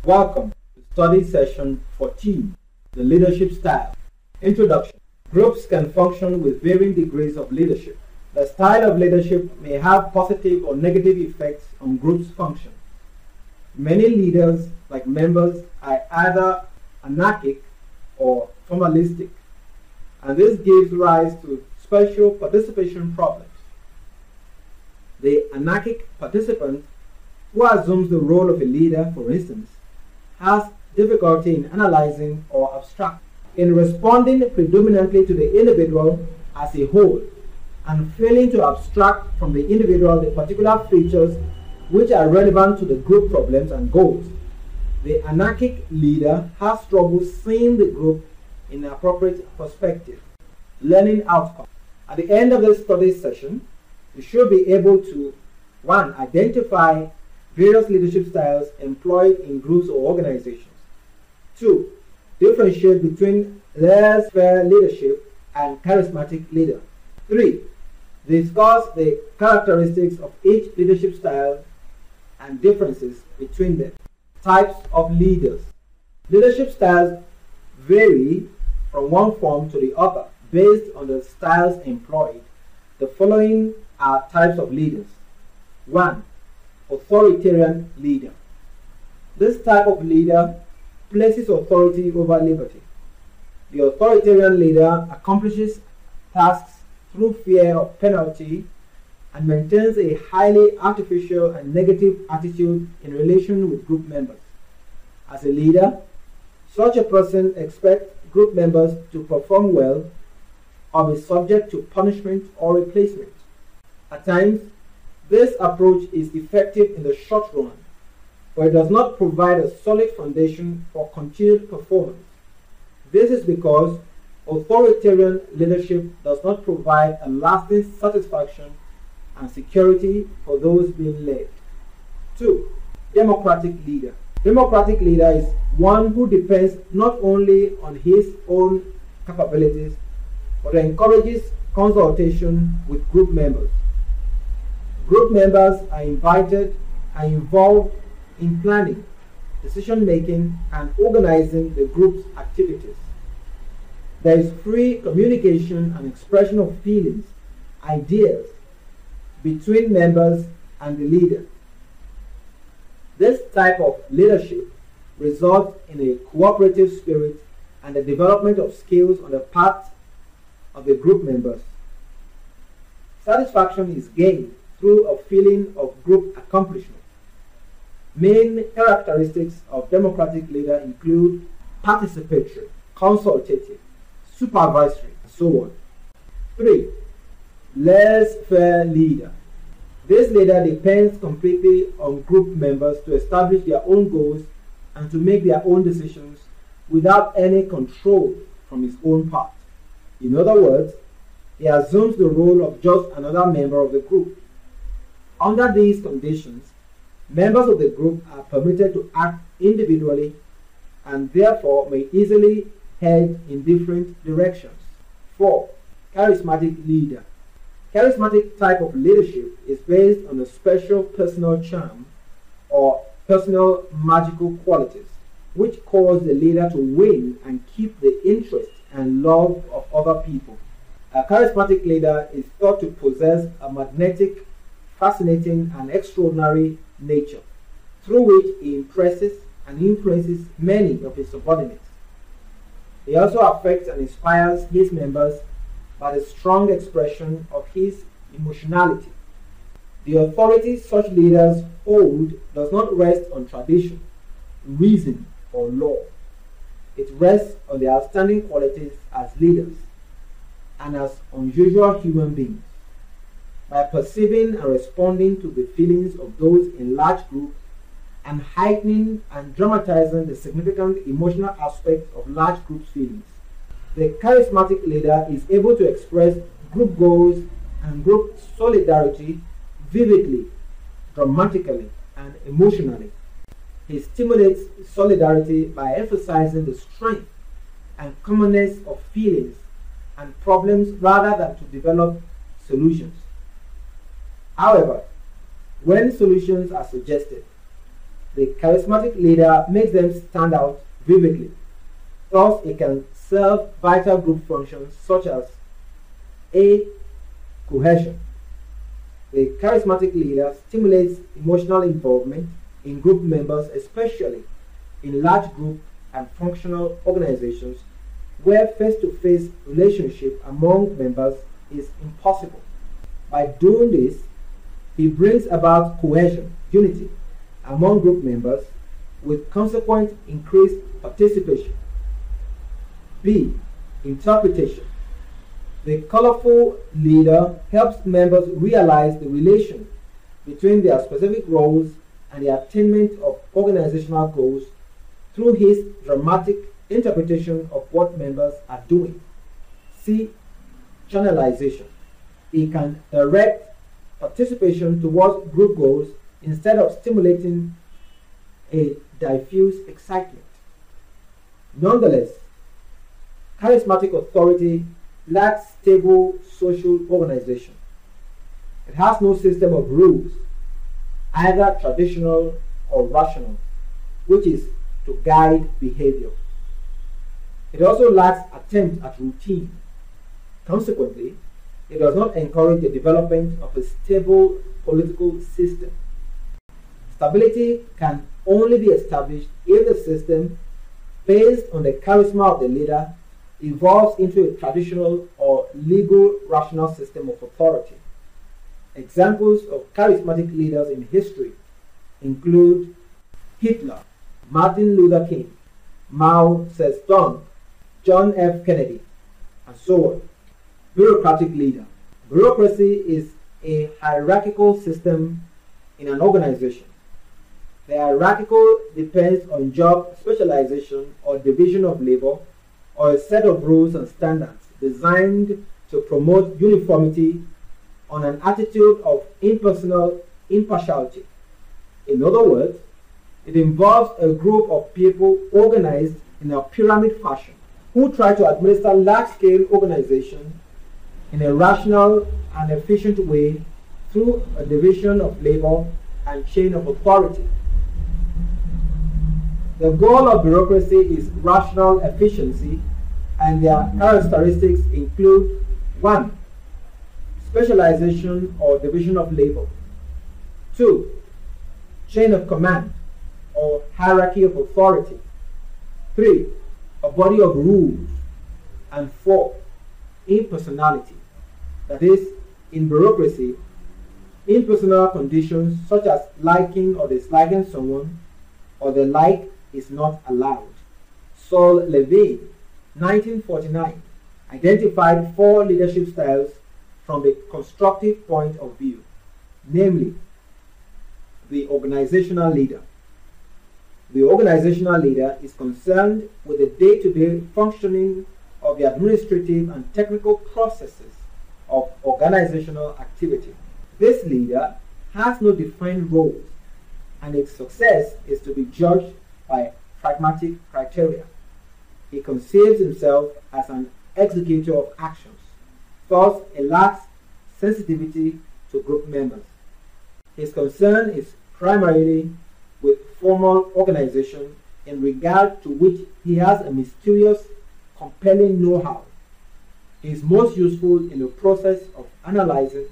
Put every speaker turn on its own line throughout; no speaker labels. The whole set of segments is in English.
Welcome to study session 14, the leadership style. Introduction. Groups can function with varying degrees of leadership. The style of leadership may have positive or negative effects on groups' function. Many leaders, like members, are either anarchic or formalistic, and this gives rise to special participation problems. The anarchic participant, who assumes the role of a leader, for instance, has difficulty in analyzing or abstracting, in responding predominantly to the individual as a whole, and failing to abstract from the individual the particular features which are relevant to the group problems and goals. The anarchic leader has trouble seeing the group in an appropriate perspective. Learning outcome. At the end of this study session, you should be able to 1. Identify various leadership styles employed in groups or organizations. 2. Differentiate between laissez-faire leadership and charismatic leader. 3. Discuss the characteristics of each leadership style and differences between them. Types of leaders. Leadership styles vary from one form to the other based on the styles employed. The following are types of leaders. 1. Authoritarian leader. This type of leader places authority over liberty. The authoritarian leader accomplishes tasks through fear of penalty and maintains a highly artificial and negative attitude in relation with group members. As a leader, such a person expects group members to perform well or be subject to punishment or replacement. At times, this approach is effective in the short run, but it does not provide a solid foundation for continued performance. This is because authoritarian leadership does not provide a lasting satisfaction and security for those being led. 2. Democratic leader. Democratic leader is one who depends not only on his own capabilities, but encourages consultation with group members. Group members are invited and involved in planning, decision-making, and organizing the group's activities. There is free communication and expression of feelings, ideas, between members and the leader. This type of leadership results in a cooperative spirit and the development of skills on the part of the group members. Satisfaction is gained through a feeling of group accomplishment. Main characteristics of democratic leader include participatory, consultative, supervisory, and so on. 3. Laissez-faire leader. This leader depends completely on group members to establish their own goals and to make their own decisions without any control from his own part. In other words, he assumes the role of just another member of the group. Under these conditions, members of the group are permitted to act individually and therefore may easily head in different directions. 4. Charismatic leader. Charismatic type of leadership is based on a special personal charm or personal magical qualities which cause the leader to win and keep the interest and love of other people. A charismatic leader is thought to possess a magnetic, fascinating, and extraordinary nature through which he impresses and influences many of his subordinates. He also affects and inspires his members by the strong expression of his emotionality. The authority such leaders hold does not rest on tradition, reason, or law. It rests on their outstanding qualities as leaders and as unusual human beings. By perceiving and responding to the feelings of those in large groups and heightening and dramatizing the significant emotional aspects of large groups' feelings, the charismatic leader is able to express group goals and group solidarity vividly, dramatically, and emotionally. He stimulates solidarity by emphasizing the strength and commonness of feelings and problems rather than to develop solutions. However, when solutions are suggested, The charismatic leader makes them stand out vividly. Thus, it can serve vital group functions such as A. Cohesion. The charismatic leader stimulates emotional involvement in group members, especially in large group and functional organizations where face-to-face relationship among members is impossible. By doing this, he brings about cohesion, unity, among group members with consequent increased participation. B. Interpretation. The colorful leader helps members realize the relation between their specific roles and the attainment of organizational goals through his dramatic interpretation of what members are doing. C. Channelization. He can direct participation towards group goals instead of stimulating a diffuse excitement. Nonetheless, charismatic authority lacks stable social organization. It has no system of rules, either traditional or rational, which is to guide behavior. It also lacks attempt at routine. Consequently, it does not encourage the development of a stable political system. Stability can only be established if the system, based on the charisma of the leader, evolves into a traditional or legal rational system of authority. Examples of charismatic leaders in history include Hitler, Martin Luther King, Mao Zedong, John F. Kennedy, and so on. Bureaucratic leader. Bureaucracy is a hierarchical system in an organization. The hierarchical depends on job specialization or division of labor or a set of rules and standards designed to promote uniformity on an attitude of impersonal impartiality. In other words, it involves a group of people organized in a pyramid fashion who try to administer large-scale organization in a rational and efficient way through a division of labor and chain of authority. The goal of bureaucracy is rational efficiency, and their characteristics include 1. Specialization or division of labor. 2. Chain of command or hierarchy of authority. 3. A body of rules. And 4. Impersonality. That is, in bureaucracy, impersonal conditions such as liking or disliking someone or the like is not allowed. Saul Levine, 1949, identified 4 leadership styles from the constructive point of view, namely, the organizational leader. The organizational leader is concerned with the day-to-day functioning of the administrative and technical processes of organizational activity. This leader has no defined roles, and its success is to be judged by pragmatic criteria. He conceives himself as an executor of actions, thus he lacks sensitivity to group members. His concern is primarily with formal organization, in regard to which he has a mysterious, compelling know-how. He is most useful in the process of analyzing,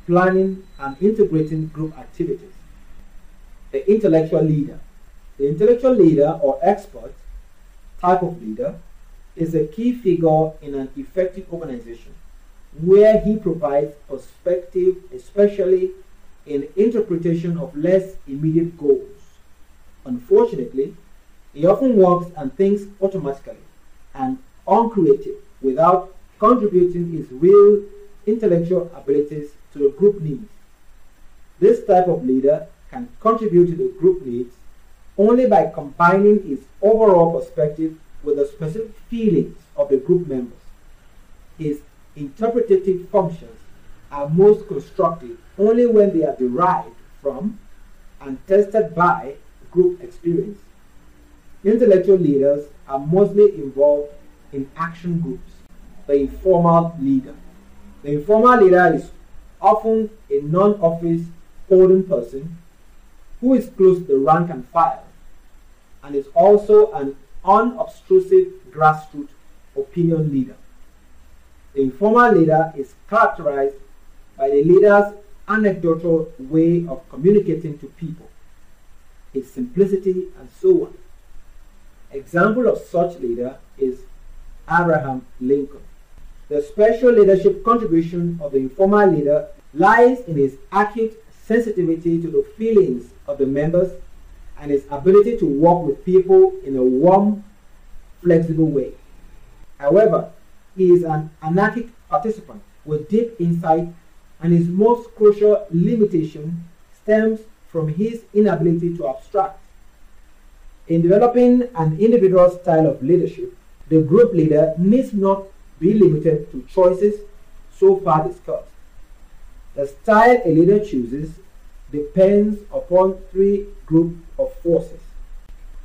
planning, and integrating group activities. The intellectual leader. The intellectual leader or expert type of leader is a key figure in an effective organization where he provides perspective, especially in interpretation of less immediate goals. Unfortunately, he often works and thinks automatically and uncreative without contributing his real intellectual abilities to the group needs. This type of leader can contribute to the group needs only by combining his overall perspective with the specific feelings of the group members. His interpretative functions are most constructive only when they are derived from and tested by group experience. Intellectual leaders are mostly involved in action groups. The informal leader. The informal leader is often a non-office holding person who is close to the rank and file and is also an unobtrusive grassroots opinion leader. The informal leader is characterized by the leader's anecdotal way of communicating to people, its simplicity, and so on. Example of such leader is Abraham Lincoln. The special leadership contribution of the informal leader lies in his acute sensitivity to the feelings of the members and his ability to work with people in a warm, flexible way. However, he is an anarchic participant with deep insight, and his most crucial limitation stems from his inability to abstract. In developing an individual style of leadership, the group leader needs not be limited to choices so far discussed. The style a leader chooses depends upon three groups of forces.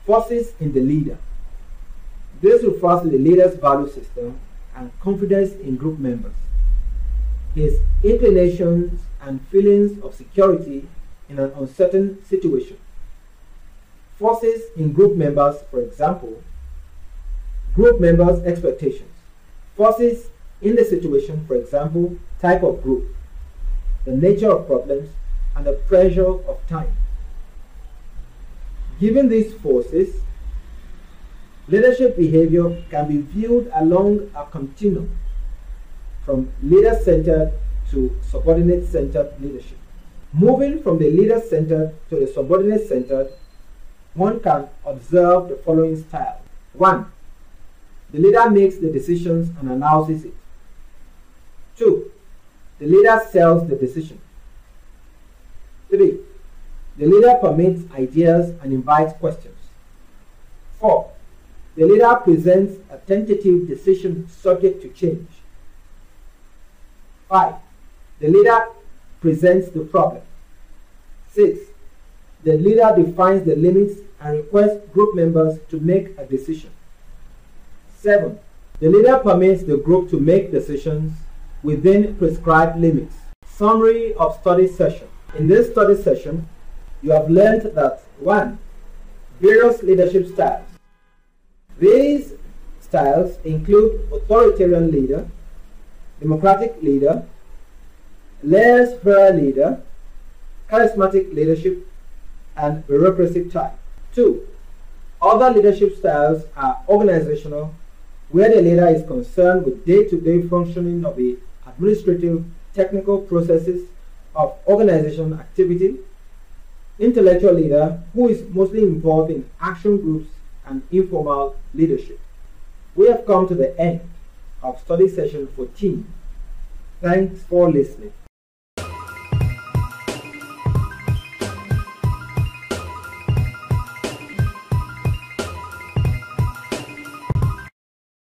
Forces in the leader. This refers to the leader's value system and confidence in group members, his inclinations and feelings of security in an uncertain situation. Forces in group members, for example, group members' expectations. Forces in the situation, for example, type of group, the nature of problems, and the pressure of time. Given these forces, leadership behavior can be viewed along a continuum from leader-centered to subordinate-centered leadership. Moving from the leader-centered to the subordinate-centered, one can observe the following style. 1. The leader makes the decisions and announces it. 2. The leader sells the decision. 3. The leader permits ideas and invites questions. 4. The leader presents a tentative decision subject to change. 5. The leader presents the problem. 6. The leader defines the limits and requests group members to make a decision. 7. The leader permits the group to make decisions within prescribed limits. Summary of study session. In this study session, you have learned that 1. Various leadership styles. These styles include authoritarian leader, democratic leader, laissez-faire leader, charismatic leadership, and bureaucracy type. 2. Other leadership styles are organizational, where the leader is concerned with day-to-day functioning of the administrative, technical processes of organization activity. Intellectual leader, who is mostly involved in action groups and informal leadership. We have come to the end of study session 14. Thanks for listening.